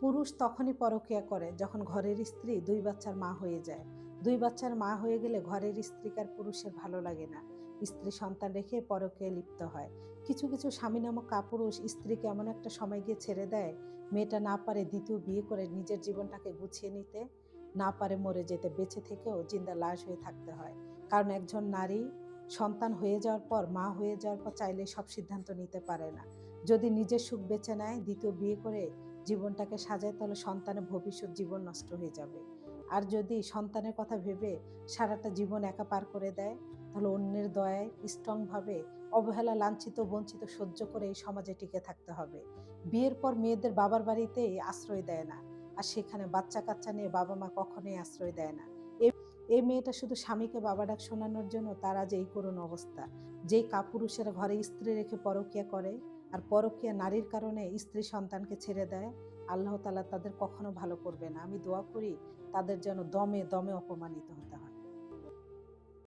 পুরুষ তখনই পরকীয়া করে যখন ঘরের স্ত্রী ২ বাচ্চার মা হয়ে যায়। ২ বাচ্চার মা হয়ে গেলে ঘরের স্ত্রীকে আর পুরুষের ভালো লাগে না। স্ত্রী সন্তান রেখে পরকীয়ায় লিপ্ত হয়। কিছু, কিছু স্বামী নামক কাপুরুষ স্ত্রীকে এমন একটা সময় গিয়ে ছেড়ে দেয়, মেয়েটা না পারে ২য় বিয়ে করে নিজের জীবনটাকে গুছিয়ে নিতে, না পারে মরে যেতে, বেঁচে থেকেও জিন্দা লাশ হয়ে থাকতে হয়। কারণ একজন নারী সন্তান হয়ে যাওয়ার পর, মা হয়ে যাওয়ার পর চাইলেই সব সিদ্ধান্ত নিতে পারে না। যদি নিজের সুখ বেছে নেয়, ২য় বিয়ে করে জীবনটাকে সাজায়, তাহলে সন্তানের ভবিষ্যৎ জীবন নষ্ট হয়ে যাবে। আর যদি সন্তানের কথা ভেবে সারাটা জীবন একা পার করে দেয়, তাহলে অন্যের দয়ায় স্ট্রং ভাবে অবহেলা, লাঞ্ছিত, বঞ্চিত সহ্য করে এই সমাজে টিকে থাকতে হবে। বিয়ের পর মেয়েদের বাবার বাড়িতেই আশ্রয় দেয় না। আর সেখানে বাচ্চা-কাচ্চা নিয়ে বাবা-মা কখনোই আশ্রয় দেয় না। এই মেয়েটা শুধু স্বামীকে বাবা ডাক শোনানোর জন্য তার আজ এই করুণ অবস্থা। যেই কাপুরুষেরা ঘরে স্ত্রী রেখে পরকীয়া করে, আর পরকীয়া নারীর কারণে স্ত্রী সন্তানকে ছেড়ে দেয়, আল্লাহ তাআলা তাদের কখনো ভালো করবে না। আমি দোয়া করি তাদের যেন দমে, দমে অপমানিত হতে হয়।